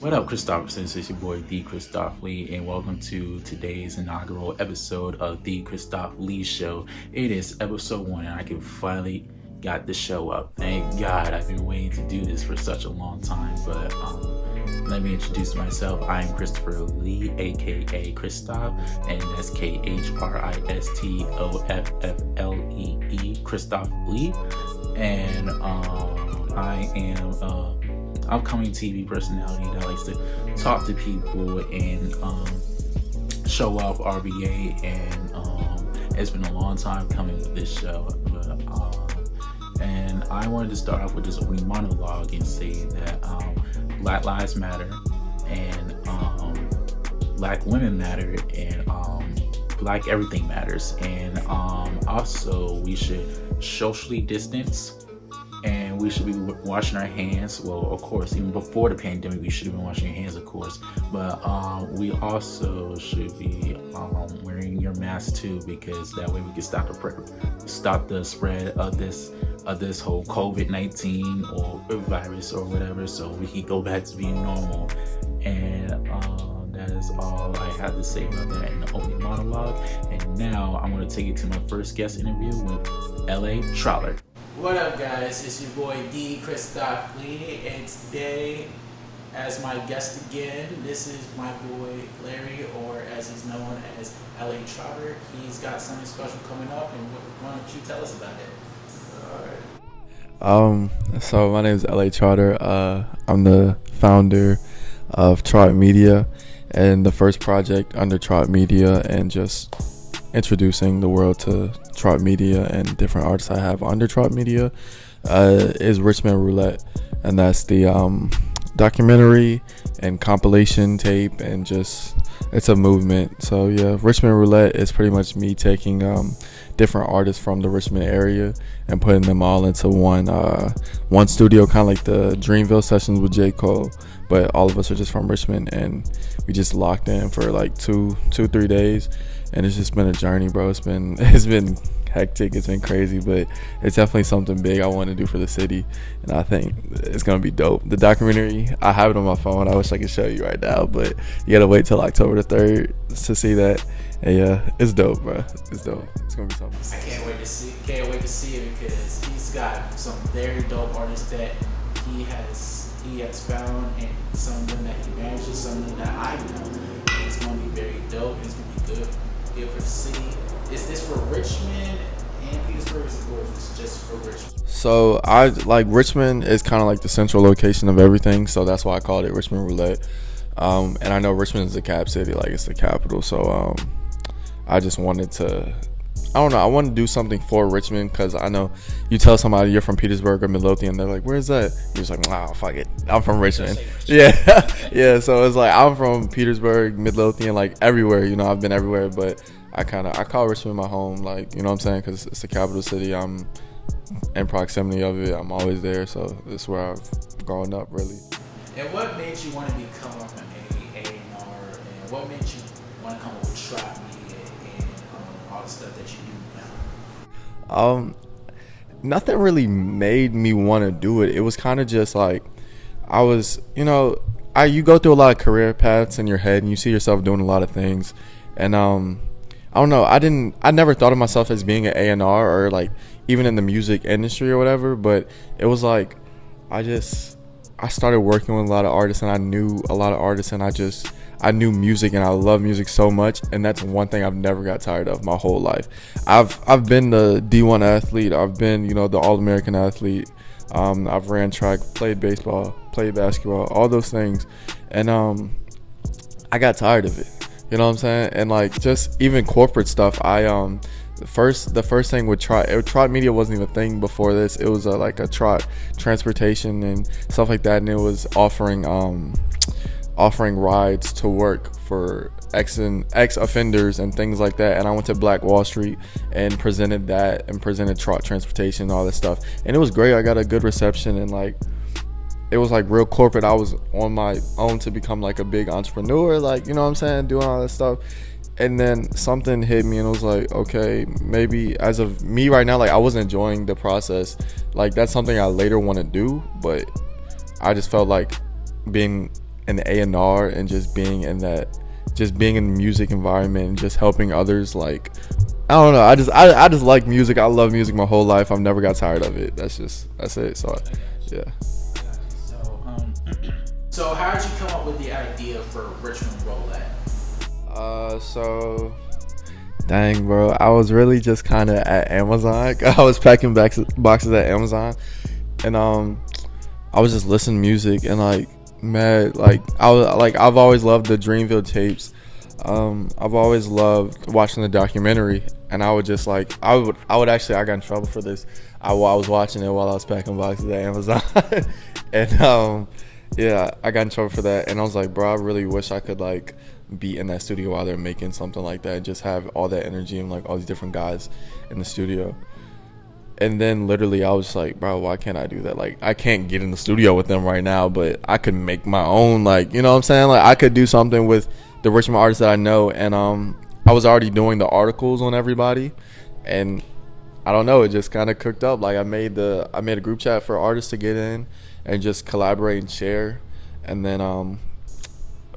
What up, Christophersons? It's your boy D. Christoph Lee, and welcome to today's inaugural episode of the Christoph Lee Show. It is episode 1, and I can finally got the show up. Thank God, I've been waiting to do this for such a long time. But let me introduce myself. I am Christopher Lee, aka Christoph, and that's Christofflee, Christoph Lee, and I am upcoming TV personality that likes to talk to people and show off RBA, and it's been a long time coming with this show. And I wanted to start off with this opening monologue and say that Black Lives Matter, and Black women matter, and Black everything matters, and also we should socially distance, and we should be washing our hands. Well, of course, even before the pandemic, we should have been washing our hands, of course. But we also should be wearing your mask too, because that way we can stop the spread of this whole COVID-19 or virus or whatever, so we can go back to being normal. And that is all I have to say about that in the opening monologue. And now I'm going to take it to my first guest interview with L.A. Troller. What up, guys? It's your boy D. Christoph Lee, and today, as my guest again, this is my boy Larry, or as he's known as L.A. Trotter. He's got something special coming up, and why don't you tell us about it? So my name is L.A. Trotter. I'm the founder of Trot Media, and the first project under Trot Media, and just introducing the world to Trot Media and different artists I have under Trot Media is Richmond Roulette, and that's the documentary and compilation tape, and just it's a movement. So yeah, Richmond Roulette is pretty much me taking different artists from the Richmond area and putting them all into one studio, kind of like the Dreamville sessions with J. Cole, but all of us are just from Richmond, and we just locked in for like 3 days, and it's just been a journey, bro. It's been hectic, it's been crazy, but it's definitely something big I want to do for the city, and I think it's gonna be dope. The documentary, I have it on my phone. I wish I could show you right now, but you gotta wait till October the 3rd to see that. And yeah, it's dope, bro. It's dope. It's gonna be something. I can't wait to see it, because he's got some very dope artists that he has found, and some of them that he manages, some of them that I know. And it's gonna be very dope. It's gonna be good for the city. Is this for Richmond and Petersburg, or is it just for Richmond? So Richmond is kind of like the central location of everything, so that's why I called it Richmond Roulette. And I know Richmond is the cap city, like it's the capital, so I just wanted to, I want to do something for Richmond, because I know you tell somebody you're from Petersburg or Midlothian, they're like, where's that? You're just like, wow, fuck it, I'm from Richmond. Yeah. Yeah, so it's like I'm from Petersburg, Midlothian, like everywhere, I've been everywhere, but I call Richmond my home, like, you know what I'm saying, because it's the capital city. I'm in proximity of it. I'm always there, so this is where I've grown up, really. And what made you want to become an A&R, and what made you want to come up with Trap Media and all the stuff that you do now? Nothing really made me want to do it. It was kind of just like, I was, you go through a lot of career paths in your head, and you see yourself doing a lot of things, and I don't know. I never thought of myself as being an A&R, or like even in the music industry or whatever. But it was like, I started working with a lot of artists, and I knew a lot of artists, and I knew music, and I love music so much. And that's one thing I've never got tired of my whole life. I've been the D1 athlete. I've been, the All-American athlete. I've ran track, played baseball, played basketball, all those things. And I got tired of it. You know what I'm saying? And like, just even corporate stuff, the first thing with Trot Media wasn't even a thing before this. It was like a Trot transportation and stuff like that, and it was offering rides to work for ex offenders and things like that. And I went to Black Wall Street and presented Trot transportation and all this stuff, and it was great. I got a good reception, and like, it was like real corporate. I was on my own to become like a big entrepreneur, like, you know what I'm saying, doing all that stuff. And then something hit me, and it was like, okay, maybe as of me right now, like, I was enjoying the process. Like, that's something I later want to do, but I just felt like being an A&R and just being in that, just being in the music environment and just helping others. Like, I don't know, I just like music. I love music my whole life. I've never got tired of it. That's it. So yeah. So, so how did you come up with the idea for Richmond Roulette? So dang, bro, I was really just kind of at Amazon. I was packing boxes at Amazon, and I was just listening to music and like, man, like I've always loved the Dreamville tapes. I've always loved watching the documentary, and I would just like I would actually, I got in trouble for this. I was watching it while I was packing boxes at Amazon, and yeah, I got in trouble for that, and I was like, bro, I really wish I could like be in that studio while they're making something like that, just have all that energy and like all these different guys in the studio. And then literally I was like, bro, why can't I do that? Like, I can't get in the studio with them right now, but I could make my own, like, you know what I'm saying? Like, I could do something with the Richmond artists that I know. And I was already doing the articles on everybody, and I don't know, it just kind of cooked up. Like, I made a group chat for artists to get in and just collaborate and share. And then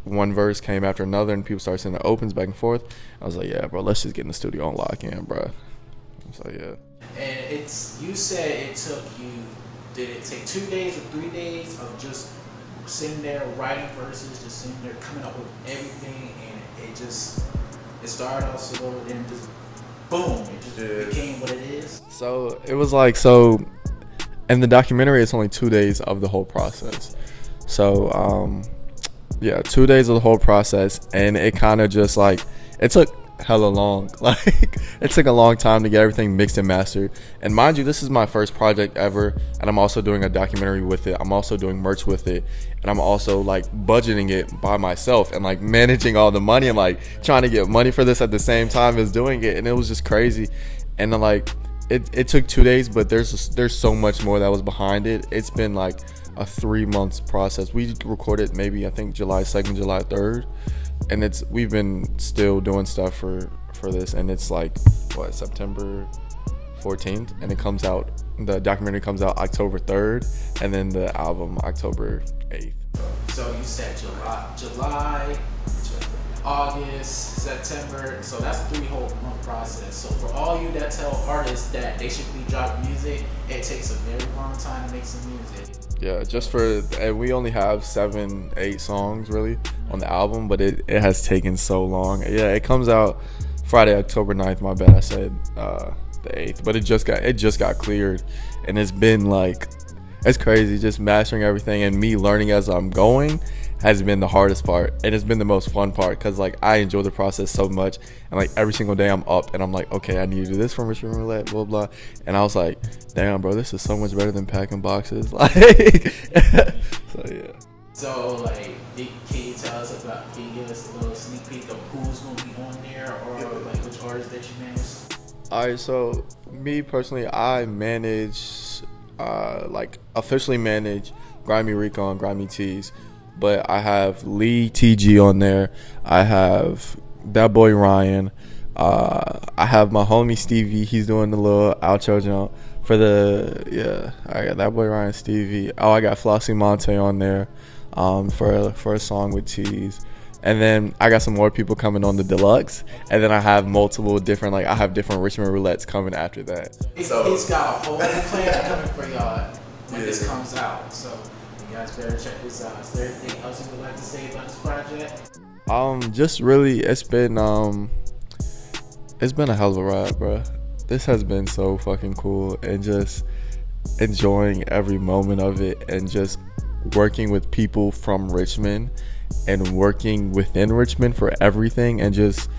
one verse came after another, and people started sending opens back and forth. I was like, yeah, bro, let's just get in the studio and lock in, bro. So yeah. And you said it took you, did it take 2 days or 3 days of just sitting there writing verses, just sitting there coming up with everything, and it started off slow, then just boom, it just became what it is? So it was like, so in the documentary, it's only 2 days of the whole process. So yeah, 2 days of the whole process, and it kind of just like, it took hella long. Like, it took a long time to get everything mixed and mastered. And mind you, this is my first project ever, and I'm also doing a documentary with it. I'm also doing merch with it, and I'm also like budgeting it by myself and like managing all the money and like trying to get money for this at the same time as doing it. And it was just crazy. And then like it took 2 days, but there's so much more that was behind it. It's been like a 3 months process. We recorded maybe, I think, July 2nd, July 3rd, and we've been still doing stuff for this, and it's like what, September 14th, and the documentary comes out October 3rd, and then the album October 8th. So you said July, August, September, so that's a 3 whole month process. So for all you that tell artists that they should be dropping music, it takes a very long time to make some music. Yeah, and we only have 7-8 songs really on the album, but it has taken so long. Yeah, it comes out Friday, October 9th. My bad, I said the 8th, but it just got cleared, and it's been like, it's crazy just mastering everything, and me learning as I'm going has been the hardest part, and it's been the most fun part, because like I enjoy the process so much, and like every single day I'm up and I'm like, okay, I need to do this for Richmond Roulette, blah blah, and I was like, damn, bro, this is so much better than packing boxes. Like so yeah. So like, can you give us a little sneak peek of who's gonna be on there, or like which artists that you manage? Alright, so me personally, I manage like officially manage Grimy Rico and Grimy Tees. But I have Lee TG on there. I have that boy Ryan. I have my homie Stevie. He's doing the little outro jump for I got that boy Ryan, Stevie. Oh, I got Flossie Monte on there for a song with Tees. And then I got some more people coming on the deluxe. And then I have multiple different, like I have different Richmond Roulettes coming after that. He's got a whole plan coming for y'all when this comes out. So you guys better check this out. Is there anything else you would like to say about this project? Just really, it's been a hell of a ride, bro. This has been so fucking cool, and just enjoying every moment of it, and just working with people from Richmond and working within Richmond for everything, and just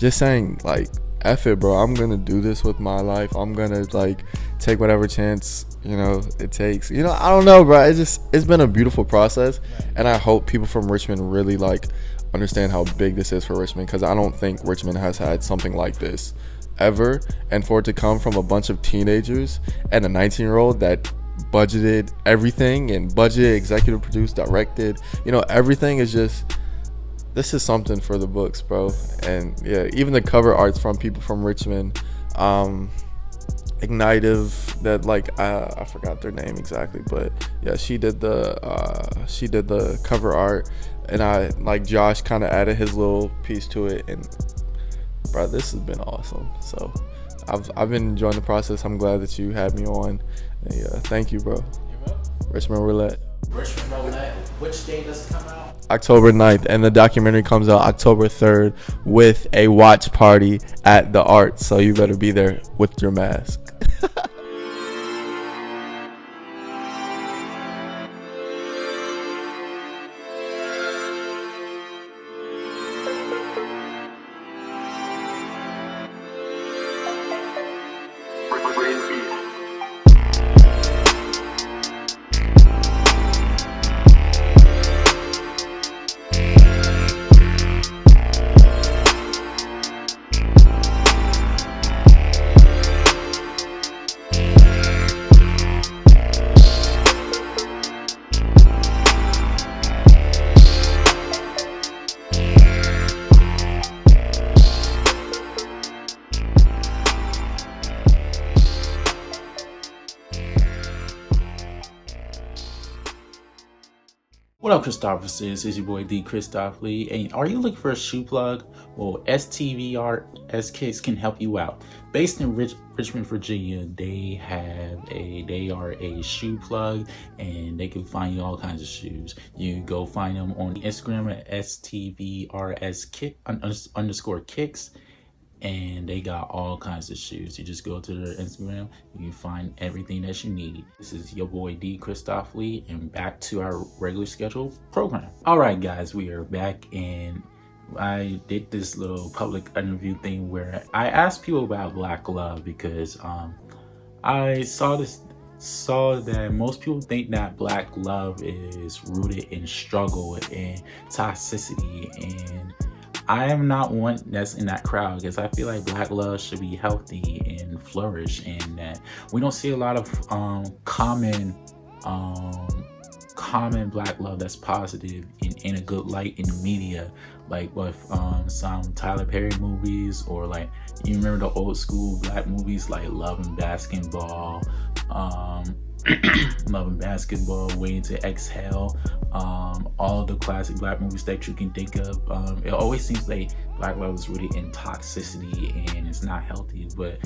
saying like, F it, bro, I'm gonna do this with my life. I'm gonna like take whatever chance it takes. I don't know, bro. It's been a beautiful process, and I hope people from Richmond really like understand how big this is for Richmond, because I don't think Richmond has had something like this ever, and for it to come from a bunch of teenagers and a 19-year-old that budgeted everything, and budgeted, executive produced, directed, everything is just, this is something for the books, bro. And yeah, even the cover arts from people from Richmond, Ignitive, that like I forgot their name exactly, but yeah, she did the cover art, and I like Josh kind of added his little piece to it, and bro, this has been awesome. So I've been enjoying the process. I'm glad that you had me on. And yeah, thank you, bro. Richmond Roulette. Richmond Roulette. Which day does it come out? October 9th, and the documentary comes out October 3rd with a watch party at the Art. So you better be there with your mask. What up, Christophers? It's your boy D. Christoph Lee. And are you looking for a shoe plug? Well, STVR Kicks can help you out. Based in Richmond, Virginia, they are a shoe plug, and they can find you all kinds of shoes. You go find them on Instagram at STVRS_kicks. And they got all kinds of shoes. You just go to their Instagram, you can find everything that you need. This is your boy D. Christoph Lee, and back to our regular scheduled program. All right, guys, we are back, and I did this little public interview thing where I asked people about Black love, because I saw that most people think that Black love is rooted in struggle and toxicity, and I am not one that's in that crowd, because I feel like Black love should be healthy and flourish, and that we don't see a lot of common Black love that's positive in a good light in the media, like with some Tyler Perry movies, or like, you remember the old school Black movies like Love and Basketball, Waiting to Exhale, all the classic Black movies that you can think of. It always seems like Black love is really in toxicity and it's not healthy, but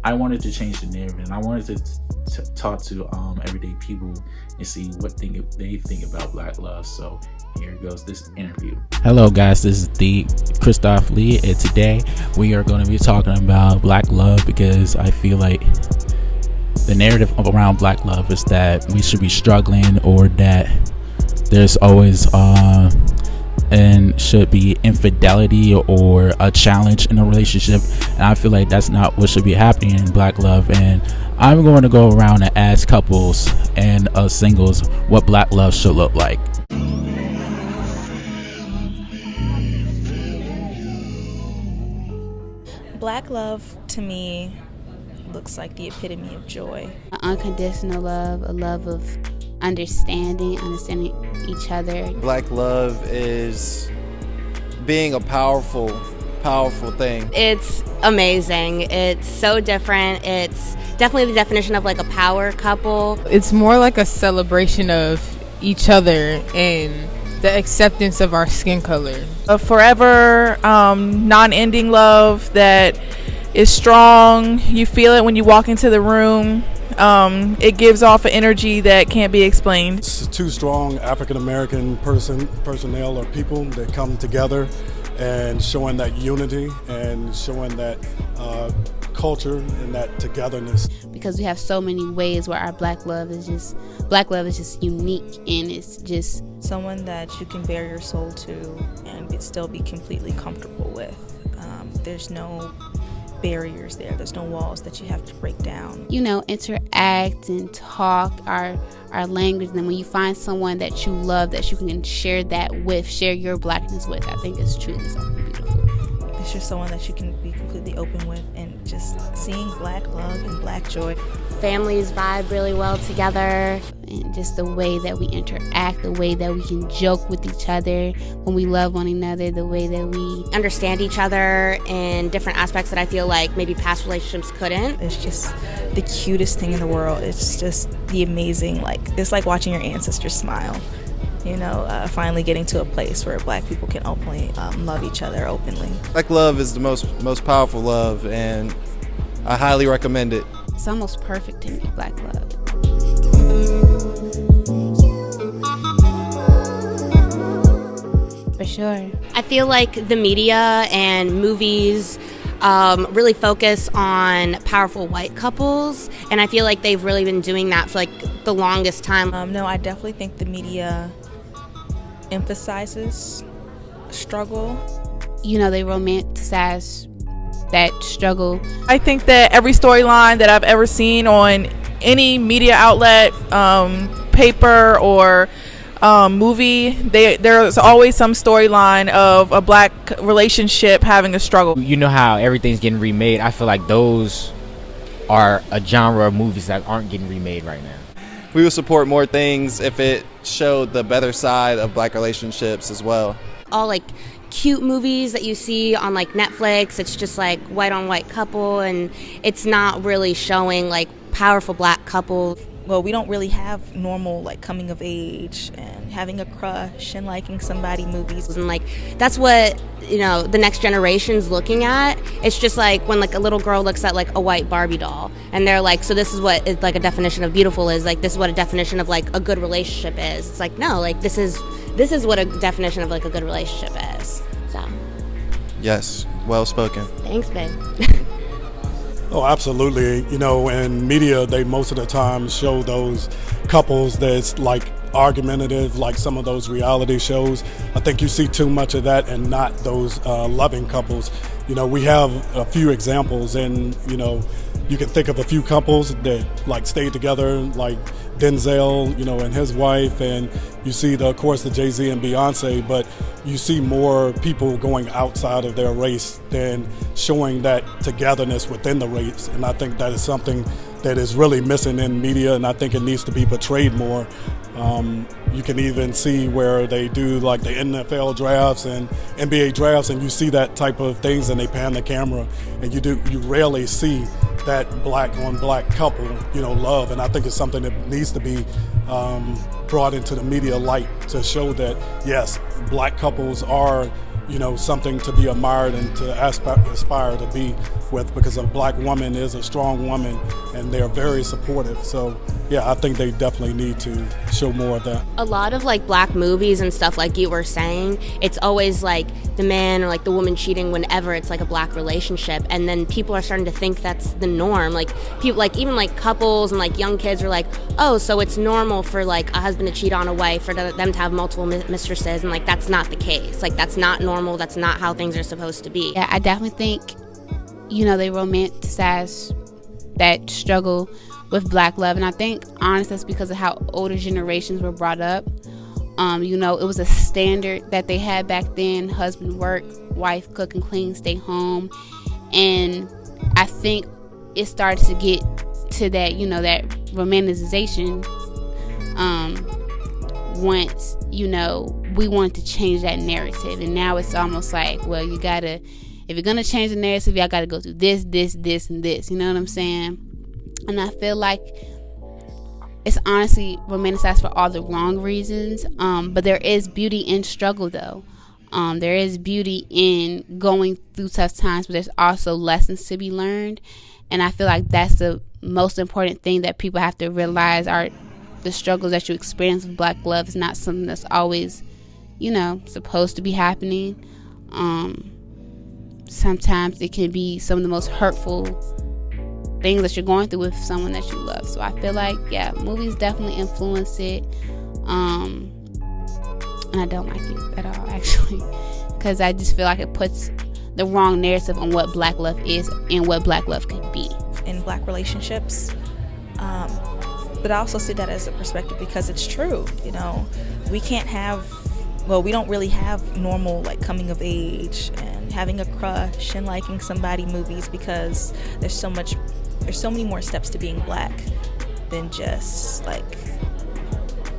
I wanted to change the narrative, and I wanted to talk to everyday people and see what they think about Black love. So here goes this interview. Hello guys, this is the Christoph Lee, and today we are going to be talking about Black love, because I feel like the narrative around Black love is that we should be struggling, or that there's always and should be infidelity or a challenge in a relationship, and I feel like that's not what should be happening in Black love. And I'm going to go around and ask couples and singles what Black love should look like. Black love to me looks like the epitome of joy. Unconditional love, a love of understanding each other. Black love is being a powerful thing. It's amazing. It's so different. It's definitely the definition of like a power couple. It's more like a celebration of each other and the acceptance of our skin color. A forever, non-ending love that is strong. You feel it when you walk into the room. It gives off an energy that can't be explained. It's two strong African-American personnel or people that come together and showing that unity and showing that culture and that togetherness. Because we have so many ways where our Black love is just unique, and it's just Someone that you can bare your soul to and still be completely comfortable with. There's no barriers there. There's no walls that you have to break down. Interact and talk our language. And then when you find someone that you love, that you can share that with, share your Blackness with, I think it's truly something beautiful. It's just someone that you can be completely open with, and just seeing black love and black joy. Families vibe really well together. And just the way that we interact, the way that we can joke with each other when we love one another, the way that we Understand each other in different aspects that I feel like maybe past relationships couldn't. It's just the cutest thing in the world. It's just the amazing, it's like watching your ancestors smile. Finally getting to a place where black people can openly love each other openly. Black love is the most powerful love, and I highly recommend it. It's almost perfect to me, black love. For sure. I feel like the media and movies really focus on powerful white couples, and I feel like they've really been doing that for the longest time. No, I definitely think the media emphasizes struggle. They romanticize that struggle. I think that every storyline that I've ever seen on any media outlet, paper or movie, there's always some storyline of a black relationship having a struggle. You know how everything's getting remade? I feel like those are a genre of movies that aren't getting remade right now. We would support more things if it showed the better side of black relationships as well. All cute movies that you see on Netflix, it's just white on white couple, and it's not really showing powerful black couple. Well, we don't really have normal coming of age and having a crush and liking somebody movies. And that's what the next generation's looking at. It's just when a little girl looks at a white Barbie doll, and they're so this is what a definition of beautiful is. This is what a definition of a good relationship is. It's no, this is what a definition of a good relationship is. So Yes, well spoken. thanks, babe. Oh, absolutely. In media, they most of the time show those couples that's argumentative, like some of those reality shows. I think you see too much of that and not those loving couples. We have a few examples, and you can think of a few couples that stayed together, like Denzel, and his wife, and you see of course the Jay-Z and Beyonce, but you see more people going outside of their race than showing that togetherness within the race, and I think that is something that is really missing in media, and I think it needs to be portrayed more. You can even see where they do the NFL drafts and NBA drafts, and you see that type of things, and they pan the camera, and you rarely see that black on black couple, love, and I think it's something that needs to be brought into the media light to show that yes, black couples are something to be admired and to aspire to be with, because a black woman is a strong woman and they're very supportive. So yeah, I think they definitely need to show more of that. A lot of black movies and stuff, like you were saying, it's always the man or the woman cheating whenever it's a black relationship, and then people are starting to think that's the norm. People even couples and young kids are oh, so it's normal for a husband to cheat on a wife, for them to have multiple mistresses, and that's not the case. That's not normal. That's not how things are supposed to be. Yeah, I definitely think they romanticize that struggle with black love, and I think honestly that's because of how older generations were brought up. It was a standard that they had back then: husband work, wife cook and clean, stay home. And I think it started to get to that, that romanticization once we wanted to change that narrative, and now it's almost well, you gotta, if you're gonna change the narrative, y'all gotta go through this, and this. You know what I'm saying? And I feel like it's honestly romanticized for all the wrong reasons. But there is beauty in struggle, though. There is beauty in going through tough times, but there's also lessons to be learned. And I feel like that's the most important thing that people have to realize: are the struggles that you experience with black love is not something that's always, supposed to be happening. Sometimes it can be some of the most hurtful things that you're going through with someone that you love. So I feel like, yeah, movies definitely influence it. And I don't like it at all, actually, because I just feel like it puts the wrong narrative on what black love is and what black love could be. In black relationships, but I also see that as a perspective because it's true. We can't have, we don't really have normal coming of age and having a crush and liking somebody movies, because there's so many more steps to being black than just like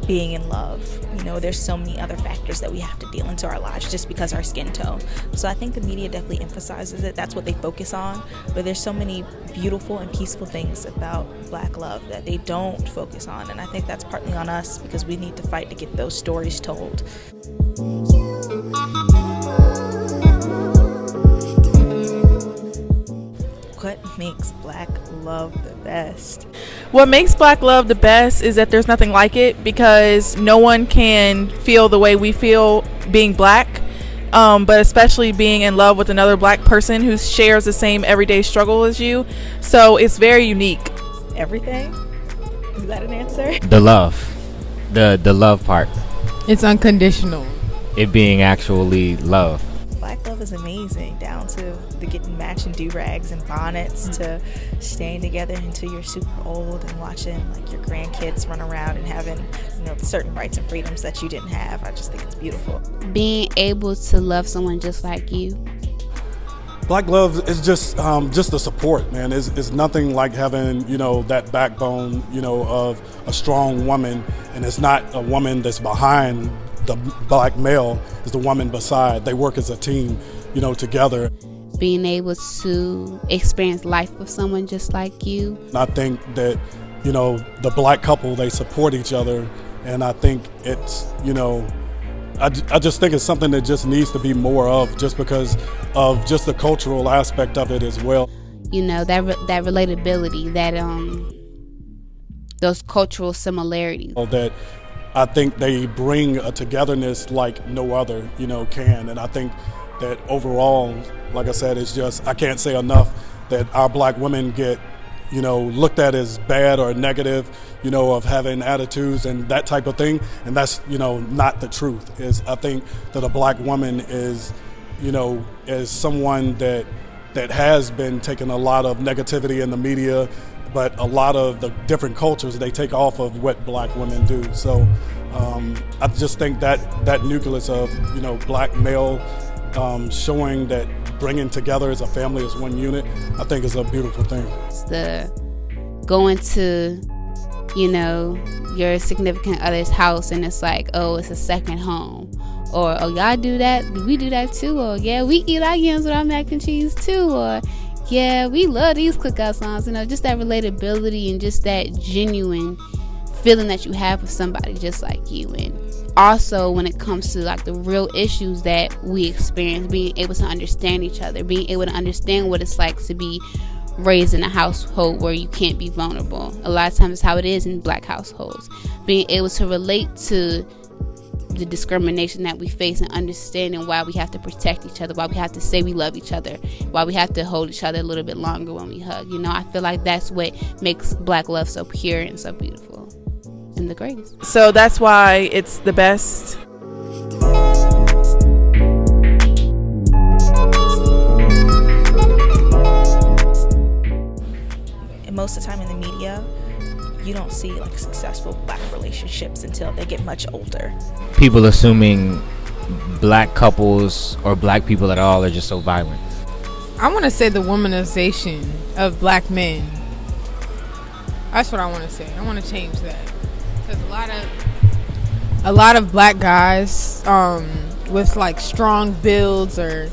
being in love. You know, there's so many other factors that we have to deal into our lives just because our skin tone. So I think the media definitely emphasizes it. That's what they focus on. But there's so many beautiful and peaceful things about black love that they don't focus on. And I think that's partly on us, because we need to fight to get those stories told. What makes black love the best? What makes black love the best is that there's nothing like it, because no one can feel the way we feel being black, but especially being in love with another black person who shares the same everyday struggle as you. So it's very unique. Everything? Is that an answer? The love. The love part. It's unconditional. It being actually love. Black love is amazing, down to the getting matching do-rags and bonnets, to staying together until you're super old and watching like your grandkids run around and having, you know, certain rights and freedoms that you didn't have. I just think it's beautiful. Being able to love someone just like you. Black love is just the support, man. It's nothing like having, you know, that backbone, you know, of a strong woman, and it's not a woman that's behind the black male, is the woman beside. They work as a team, you know, together. Being able to experience life with someone just like you. I think that, you know, the black couple, they support each other, and I think it's, you know, I just think it's something that just needs to be more of, just because of just the cultural aspect of it as well. You know, that relatability, that those cultural similarities. That I think they bring a togetherness like no other, you know, can. And I think that overall, like I said, it's just, I can't say enough that our black women get, you know, looked at as bad or negative, you know, of having attitudes and that type of thing. And that's, you know, not the truth. Is I think that a black woman is, you know, is someone that has been taking a lot of negativity in the media, but a lot of the different cultures, they take off of what black women do. So I just think that nucleus of, you know, black male showing that bringing together as a family, as one unit, I think is a beautiful thing. It's the going to, you know, your significant other's house and it's like, oh, it's a second home. Or, oh, y'all do that? We do that too. Or, yeah, we eat our yams with our mac and cheese too. Or, yeah, we love these cookout songs. You know, just that relatability and just that genuine feeling that you have with somebody just like you. And also when it comes to like the real issues that we experience, being able to understand each other, being able to understand what it's like to be raised in a household where you can't be vulnerable. A lot of times it's how it is in black households. Being able to relate to the discrimination that we face and understanding why we have to protect each other, why we have to say we love each other, why we have to hold each other a little bit longer when we hug. You know, I feel like that's what makes black love so pure and so beautiful and the greatest. So that's why it's the best. And most of the time in the media, you don't see like successful black relationships until they get much older. People assuming black couples or black people at all are just so violent. I want to say the womanization of black men. That's what I want to say. I want to change that, because a lot of black guys with like strong builds or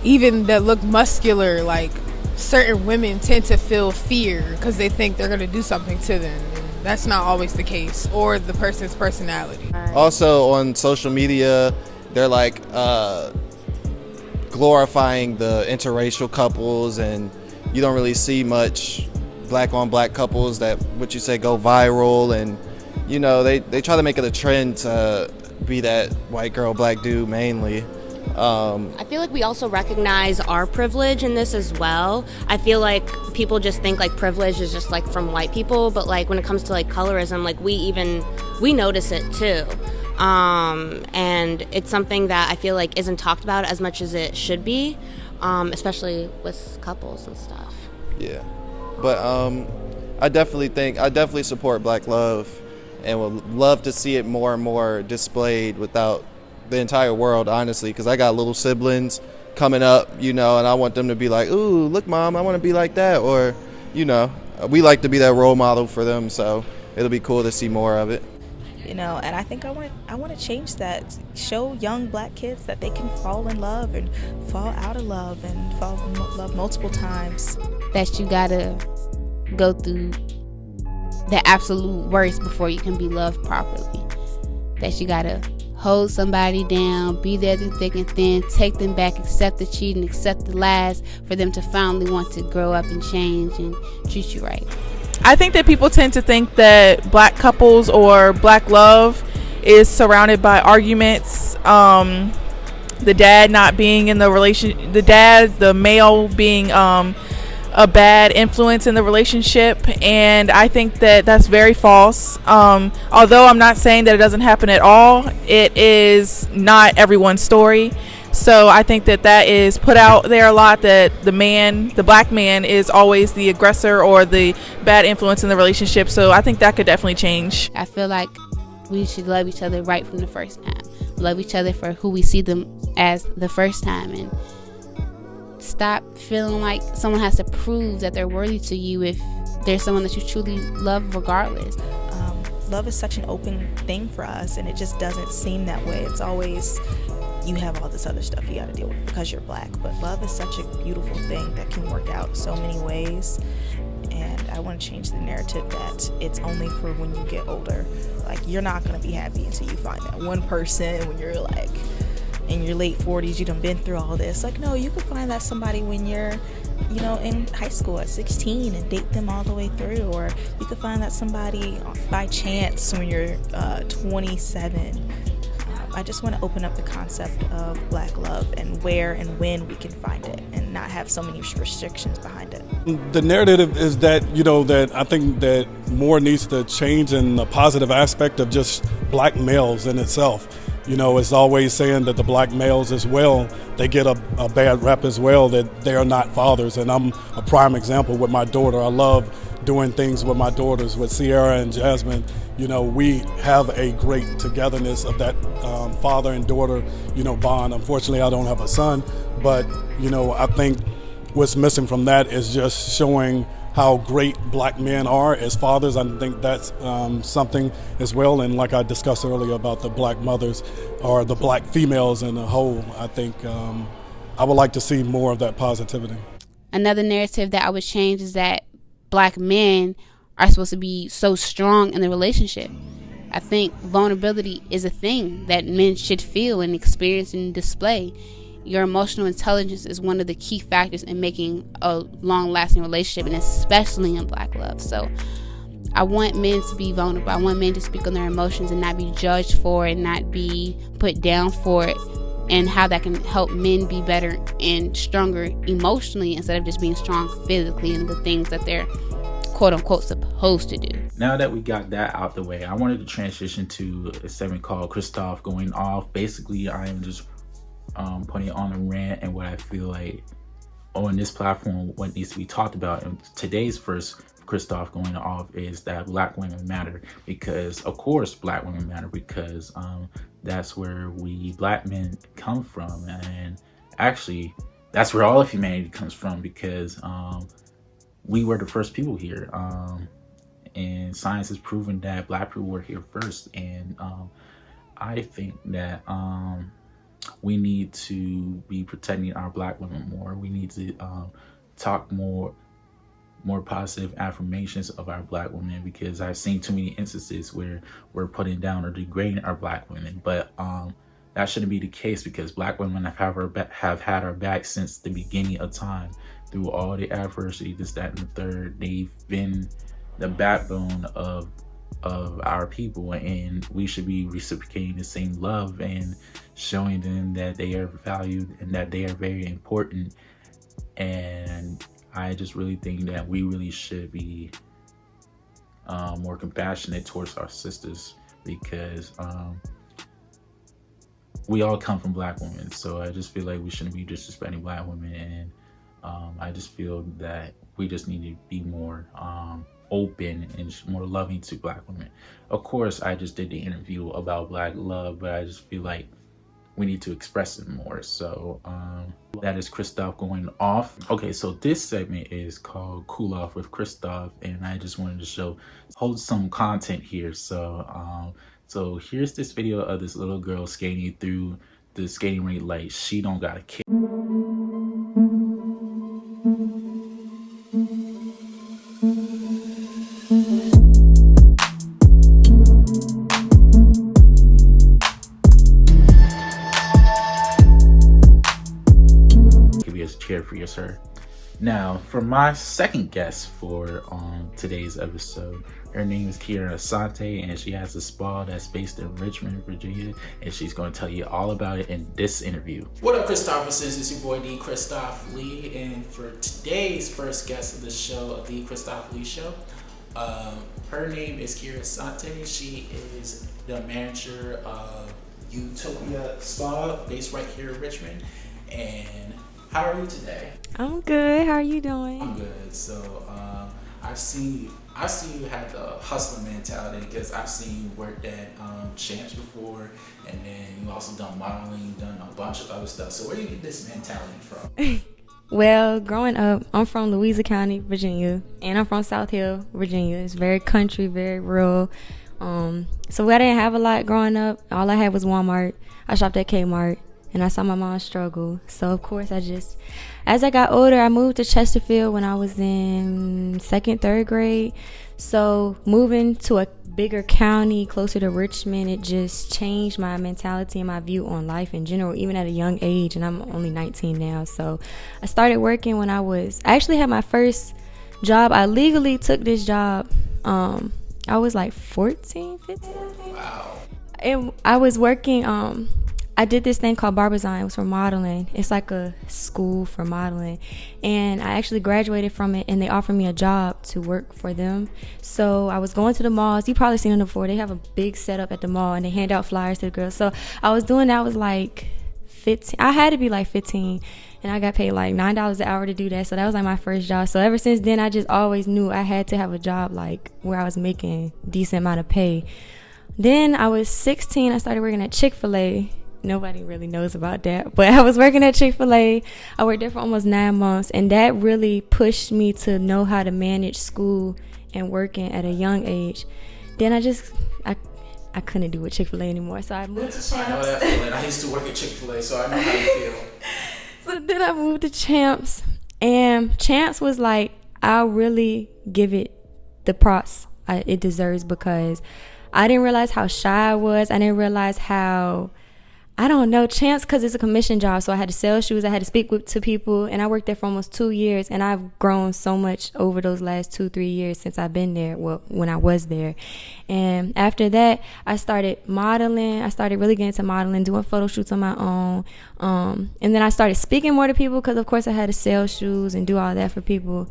even that look muscular, like certain women tend to feel fear because they think they're going to do something to them. And that's not always the case, or the person's personality. Also on social media, they're like glorifying the interracial couples, and you don't really see much black on black couples that, what you say, go viral. And you know, they try to make it a trend to be that white girl, black dude mainly. I feel like we also recognize our privilege in this as well. I feel like people just think like privilege is just like from white people, but like when it comes to like colorism, like we notice it too. And it's something that I feel like isn't talked about as much as it should be, especially with couples and stuff. Yeah, but I definitely support black love and would love to see it more and more displayed without the entire world, honestly, because I got little siblings coming up, and I want them to be like, ooh, look, Mom, I want to be like that. Or, we like to be that role model for them, so it'll be cool to see more of it. And I think I want to change that. Show young black kids that they can fall in love and fall out of love and fall in love multiple times. That you gotta go through the absolute worst before you can be loved properly. That you gotta hold somebody down, be there through thick and thin, take them back, accept the cheating, accept the lies, for them to finally want to grow up and change and treat you right. I think that people tend to think that black couples or black love is surrounded by arguments. The dad not being in the the male being a bad influence in the relationship, and I think that that's very false. Although I'm not saying that it doesn't happen at all, it is not everyone's story. So I think that is put out there a lot, that the black man is always the aggressor or the bad influence in the relationship. So I think that could definitely change. I feel like we should love each other right from the first time. Love each other for who we see them as the first time, and stop feeling like someone has to prove that they're worthy to you if there's someone that you truly love regardless. Love is such an open thing for us, and it just doesn't seem that way. It's always, you have all this other stuff you got to deal with because you're black. But love is such a beautiful thing that can work out so many ways. And I want to change the narrative that it's only for when you get older. Like, you're not going to be happy until you find that one person when you're like in your late 40s, you done been through all this. Like, no, you can find that somebody when you're, in high school at 16 and date them all the way through. Or you could find that somebody by chance when you're 27. I just want to open up the concept of black love and where and when we can find it, and not have so many restrictions behind it. The narrative is that, that I think that more needs to change in the positive aspect of just black males in itself. It's always saying that the black males as well, they get a bad rep as well, that they are not fathers. And I'm a prime example with my daughter. I love doing things with my daughters, with Sierra and Jasmine. We have a great togetherness of that father and daughter, bond. Unfortunately, I don't have a son, but, I think what's missing from that is just showing how great black men are as fathers. I think that's something as well. And like I discussed earlier about the black mothers or the black females in a whole, I think I would like to see more of that positivity. Another narrative that I would change is that black men are supposed to be so strong in the relationship. I think vulnerability is a thing that men should feel and experience and display. Your emotional intelligence is one of the key factors in making a long-lasting relationship, and especially in black love. So I want men to be vulnerable. I want men to speak on their emotions and not be judged for it, not be put down for it, and how that can help men be better and stronger emotionally instead of just being strong physically in the things that they're quote-unquote supposed to do. Now that we got that out the way, I wanted to transition to a segment called Christoph Going Off. Basically, I am just putting on a rant and what I feel like on this platform, what needs to be talked about. And today's first Christoph Going Off is that black women matter, because of course black women matter, because that's where we black men come from, and actually that's where all of humanity comes from, because we were the first people here, and science has proven that black people were here first. And I think that we need to be protecting our black women more. We need to talk more positive affirmations of our black women, because I've seen too many instances where we're putting down or degrading our black women. But that shouldn't be the case, because black women have had our back since the beginning of time, through all the adversity, this, that, and the third. They've been the backbone of our people, and we should be reciprocating the same love and showing them that they are valued and that they are very important. And I just really think that we really should be more compassionate towards our sisters, because we all come from black women. So I just feel like we shouldn't be disrespecting black women, and I just feel that we just need to be more open and more loving to black women. Of course, I just did the interview about black love, but I just feel like we need to express it more. So that is Christoph going off. Okay, so this segment is called Cool Off with Christoph, and I just wanted to hold some content here. So here's this video of this little girl skating through the skating rink like she don't got a kid. Give you a chair for your sir. Now, for my second guest for today's episode, her name is Kira Asante, and she has a spa that's based in Richmond, Virginia, and she's going to tell you all about it in this interview. What up, Christophers? It's your boy D. Christoph Lee, and for today's first guest of the show, The Christoph Lee Show, her name is Kira Asante. She is the manager of Utopia Spa, based right here in Richmond. And how are you today? I'm good. How are you doing? I'm good. So I see you have the hustler mentality, because I've seen you work at Champs before, and then you also done modeling, done a bunch of other stuff. So where do you get this mentality from? Well, growing up, I'm from Louisa County, Virginia, and I'm from South Hill, Virginia. It's very country, very rural. So I didn't have a lot growing up. All I had was Walmart. I shopped at Kmart, and I saw my mom struggle. So of course as I got older, I moved to Chesterfield when I was in 2nd, 3rd grade. So moving to a bigger county closer to Richmond, it just changed my mentality and my view on life in general, even at a young age. And I'm only 19 now. So I started working when I actually had my first job. I legally took this job. I was like 14, 15, I think. Wow. And I was working, I did this thing called Barbizon. It was for modeling. It's like a school for modeling. And I actually graduated from it, and they offered me a job to work for them. So I was going to the malls. You probably seen them before. They have a big setup at the mall, and they hand out flyers to the girls. So I was doing that. I was like 15. I had to be like 15. And I got paid like $9 an hour to do that. So that was like my first job. So ever since then, I just always knew I had to have a job like where I was making decent amount of pay. Then I was 16. I started working at Chick-fil-A. Nobody really knows about that, but I was working at Chick-fil-A. I worked there for almost 9 months, and that really pushed me to know how to manage school and working at a young age. Then I couldn't do with Chick-fil-A anymore, so I moved to Champs. I know that feeling. I used to work at Chick-fil-A, so I know how you feel. So then I moved to Champs, and Champs was like, I'll really give it the props it deserves, because I didn't realize how shy I was. I didn't realize how, I don't know, Champs, because it's a commission job, so I had to sell shoes, I had to speak to people, and I worked there for almost 2 years, and I've grown so much over those last 2-3 years since I've been there, well, when I was there. And after that, I started modeling. I started really getting into modeling, doing photo shoots on my own, and then I started speaking more to people, because of course I had to sell shoes and do all that for people.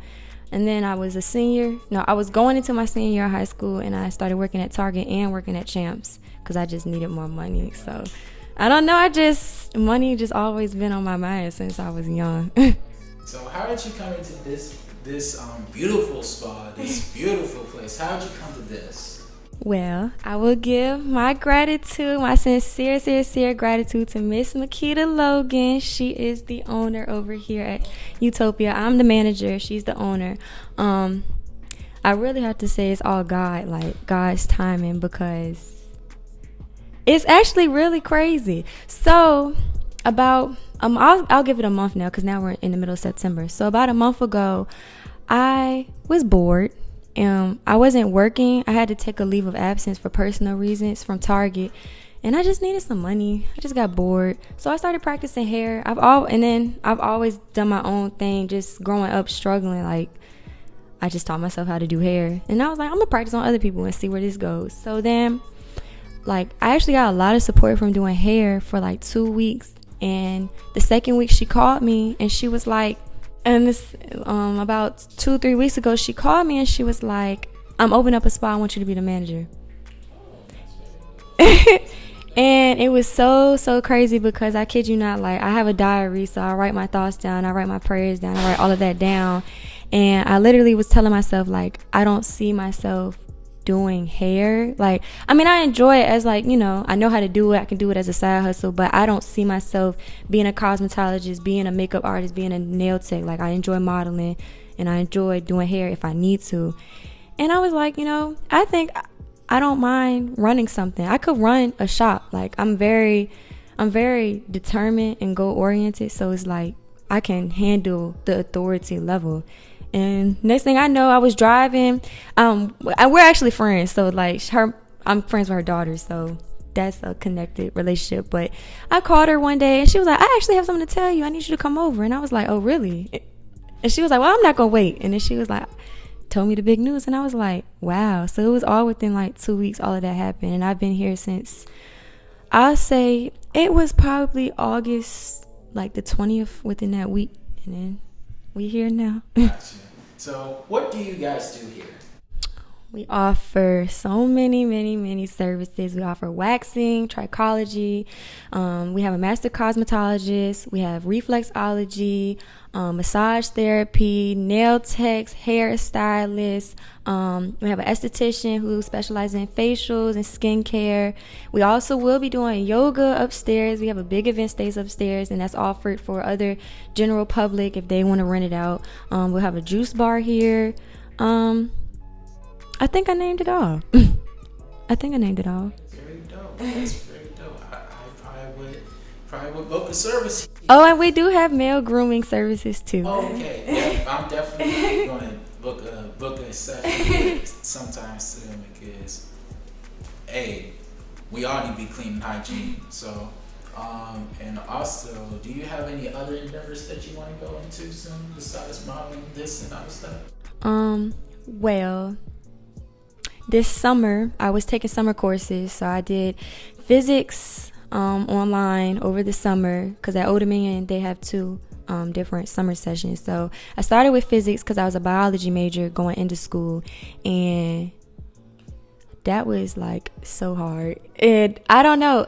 And then I was I was going into my senior year of high school, and I started working at Target and working at Champs, because I just needed more money. So I don't know, money just always been on my mind since I was young. So how did you come into this beautiful spa, this beautiful place? How did you come to this? Well, I will give my gratitude, my sincere gratitude to Miss Makita Logan. She is the owner over here at Utopia. I'm the manager. She's the owner. I really have to say it's all God, like God's timing, because it's actually really crazy. So about I'll give it a month now, because now we're in the middle of September. So about a month ago, I was bored. I wasn't working. I had to take a leave of absence for personal reasons from Target, and I just needed some money. I just got bored, so I started practicing hair. I've always done my own thing. Just growing up struggling, like I just taught myself how to do hair, and I was like, I'm gonna practice on other people and see where this goes. So then, like, I actually got a lot of support from doing hair for like 2 weeks, and the second week she called me, and she was like, and this about 2-3 weeks ago, she called me and she was like, I'm opening up a spa, I want you to be the manager. And it was so crazy, because I kid you not, like, I have a diary, so I write my thoughts down, I write my prayers down, I write all of that down. And I literally was telling myself, like, I don't see myself doing hair. Like, I mean, I enjoy it as like, you know, I know how to do it. I can do it as a side hustle, but I don't see myself being a cosmetologist, being a makeup artist, being a nail tech. Like, I enjoy modeling and I enjoy doing hair if I need to. And I was like, you know, I think I don't mind running something. I could run a shop. Like, I'm very determined and goal oriented. So it's like I can handle the authority level. And next thing I know, I was driving. We're actually friends. So like I'm friends with her daughter. So that's a connected relationship. But I called her one day and she was like, I actually have something to tell you. I need you to come over. And I was like, oh, really? And she was like, well, I'm not going to wait. And then she was like, told me the big news. And I was like, wow. So it was all within like 2 weeks, all of that happened. And I've been here since, I'll say it was probably August, like the 20th within that week. And then we here now. Gotcha. So what do you guys do here? We offer so many services. We offer waxing, trichology. We have a master cosmetologist. We have reflexology, massage therapy, nail techs, hairstylists. We have an esthetician who specializes in facials and skincare. We also will be doing yoga upstairs. We have a big event space upstairs, and that's offered for other general public if they want to rent it out. We'll have a juice bar here. I think I named it all. Very dope. That's very dope. I probably would book a service. Oh, and we do have male grooming services too. Okay, yeah, I'm definitely going to book a session sometime soon because, hey, we all need to be clean and hygiene. So, and also, do you have any other endeavors that you want to go into soon besides modeling this and other stuff? Well, this summer I was taking summer courses, so I did physics online over the summer because at Old Dominion they have two different summer sessions. So I started with physics because I was a biology major going into school, and that was like so hard. And I don't know,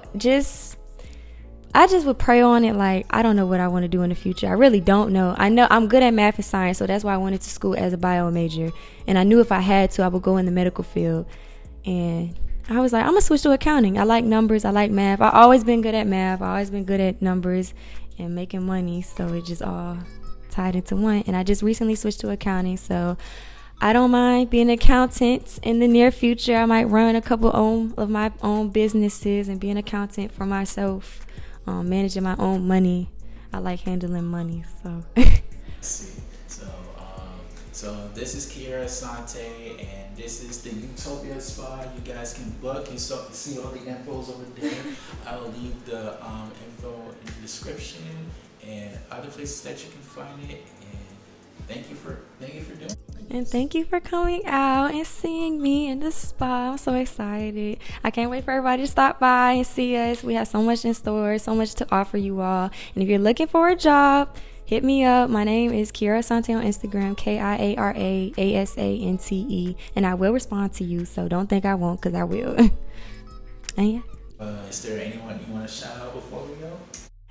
I just would pray on it. Like, I don't know what I want to do in the future. I really don't know. I know I'm good at math and science, so that's why I went into school as a bio major. And I knew if I had to, I would go in the medical field. And I was like, I'm going to switch to accounting. I like numbers. I like math. I've always been good at math. I've always been good at numbers and making money. So it just all tied into one. And I just recently switched to accounting. So I don't mind being an accountant in the near future. I might run a couple of my own businesses and be an accountant for myself. Managing my own money. I like handling money, so. See, so this is Kiera Sante, and this is the Utopia Spa. You guys can book. You see all the infos over there. I will leave the info in the description and other places that you can find it. And thank you for doing it. And thank you for coming out and seeing me in the spa. I'm so excited. I can't wait for everybody to stop by and see us. We have so much in store, so much to offer you all. And if you're looking for a job, hit me up. My name is Kiara Sante on Instagram, KIARAASANTE. And I will respond to you, so don't think I won't, because I will. And yeah. Is there anyone you want to shout out before we go?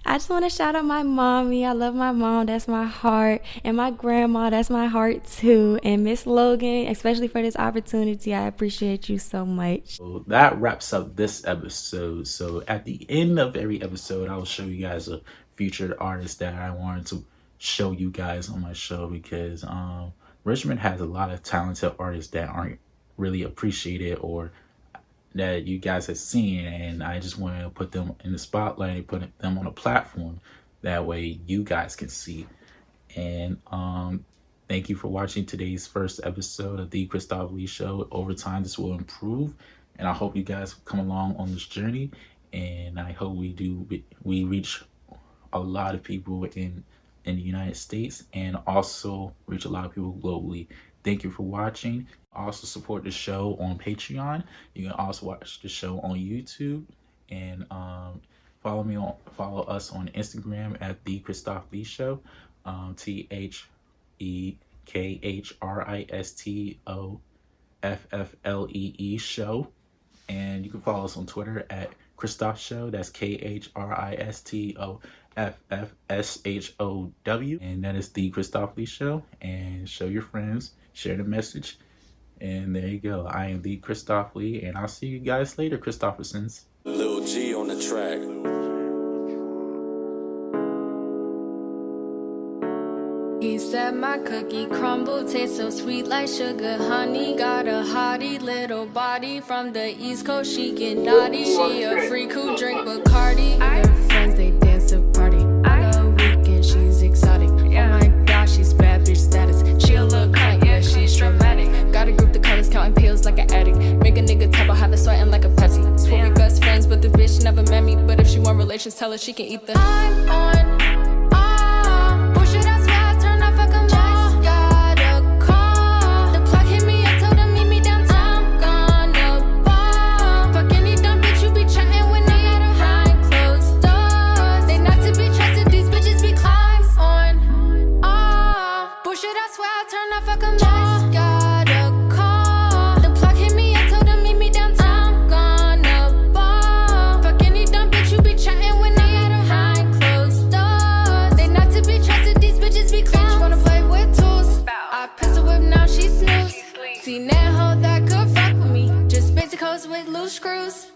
I just want to shout out my mommy. I love my mom. That's my heart. And my grandma. That's my heart too. And Miss Logan, especially for this opportunity. I appreciate you so much. So that wraps up this episode. So at the end of every episode, I will show you guys a featured artist that I wanted to show you guys on my show, because Richmond has a lot of talented artists that aren't really appreciated or that you guys have seen, and I just want to put them in the spotlight and put them on a platform. That way you guys can see. And thank you for watching today's first episode of the Christoph Lee Show. Over time, this will improve, and I hope you guys come along on this journey. And I hope we reach a lot of people in the United States, and also reach a lot of people globally. Thank you for watching. Also support the show on Patreon. You can also watch the show on YouTube, and follow us on Instagram at the Christoph Lee Show, TheKristofflee Show, and you can follow us on Twitter at Christoph Show. That's KristoffShow, and that is the Christoph Lee Show. And show your friends, share the message, And there you go. I am the Christoph Lee, and I'll see you guys later, Christophersons. Lil G on the track. He said my cookie crumble tastes so sweet like sugar honey. Got a hottie little body from the East Coast, she get naughty. She a freak who drink Bacardi. And her friends, they dance to party. On the weekend, she's exotic. Oh my gosh, she's bad bitch status. She a little cunt, yeah, she's dramatic. Gotta group the colors, counting pills like an addict. Make a nigga tap, I'll have her sweating like a Pepsi. Swear we best friends, but the bitch never met me. But if she want relations, tell her she can eat the I'm on. With loose screws,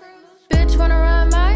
bitch wanna ride my